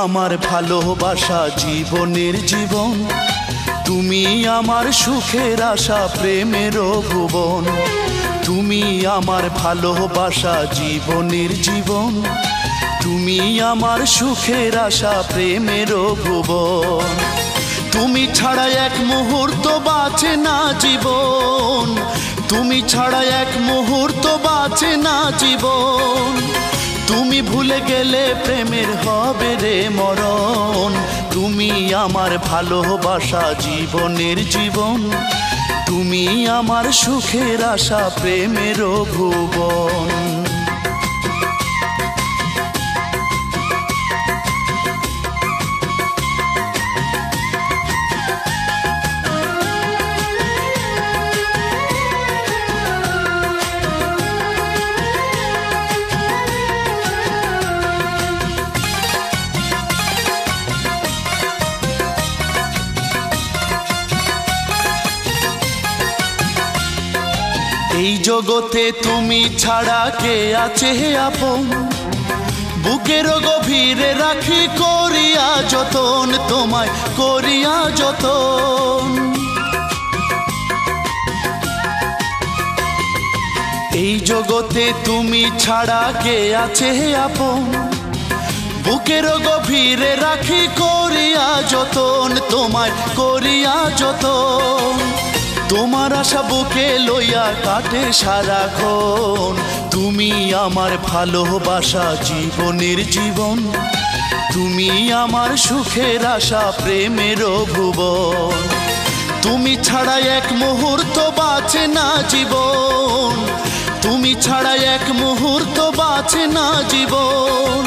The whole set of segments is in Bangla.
আমার ভালোবাসা জীবনের জীবন, তুমি আমার সুখের আশা প্রেমের ভুবন। তুমি আমার ভালোবাসা জীবনের জীবন, তুমি আমার সুখের আশা প্রেমের ভুবন। তুমি ছাড়া এক মুহূর্ত বাঁচে না জীবন, তুমি ছাড়া এক মুহূর্ত বাঁচে না জীবন। তুমি ভুলে গেলে প্রেমের হবে রে মরণ। তুমি আমার ভালোবাসা জীবনের জীবন, তুমি আমার সুখের আশা প্রেমের ভুবন। এই জগতে তুমি ছাড়া কে আছে আপন, বুকের গভীরে রাখি করিয়া যতন, তোমায় করিয়া যতন। এই জগতে তুমি ছাড়া কে আছে আপন, বুকের গভীরে রাখি করিয়া যতন, তোমায় করিয়া যতন। তোমার আশা বুকে লইয়া কাটে সারাক্ষণ। তুমি আমার ভালোবাসা জীবনের জীবন, তুমি আমার সুখের আশা প্রেমের ভুবন। তুমি ছাড়া এক মুহূর্ত বাঁচে না জীবন, তুমি ছাড়া এক মুহূর্ত বাঁচে না জীবন।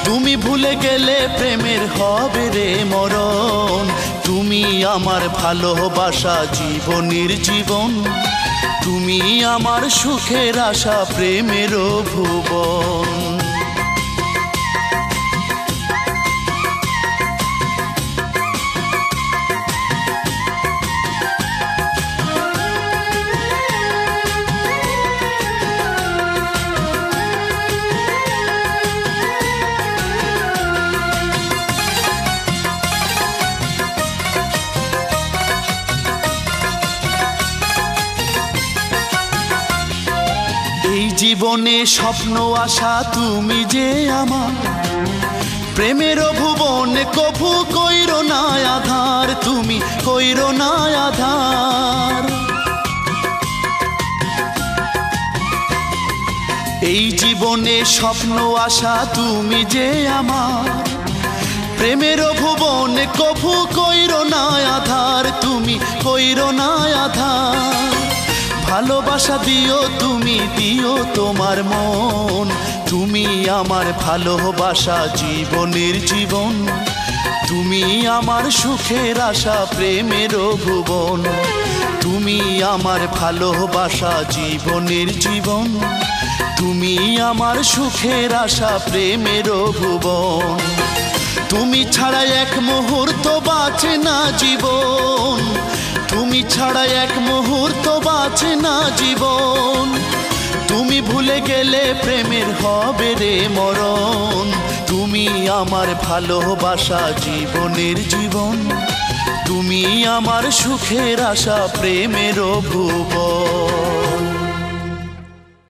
তুমি ভুলে গেলে প্রেমের হবে রে মরণ। তুমি আমার ভালোবাসা জীবনের জীবন, তুমি আমার সুখের আশা প্রেমের ভুবন। এই জীবনে স্বপ্ন আশা তুমি যে আমার, প্রেমের ভুবনে কভু কইরো না আধার, তুমি কইরো না আধার। এই জীবনে স্বপ্ন আশা তুমি যে আমার, প্রেমের ভুবনে কভু কইরো না আধার, তুমি কইরো না আধার। ভালোবাসা দিও তুমি, দিও তোমার মন। তুমি আমার ভালোবাসা জীবনের জীবন, তুমি আমার সুখের আশা প্রেমের ভুবন। তুমি আমার ভালোবাসা জীবনের জীবন, তুমি আমার সুখের আশা প্রেমের ভুবন। তুমি ছাড়া এক মুহূর্ত বাঁচে না জীবন, তুমি ছাড়া এক মুহূর্ত বাঁচে না জীবন। তুমি ভুলে গেলে প্রেমের হবে রে মরণ। তুমি আমার ভালোবাসা জীবনের জীবন, তুমি আমার সুখের আশা প্রেমের ভুবন।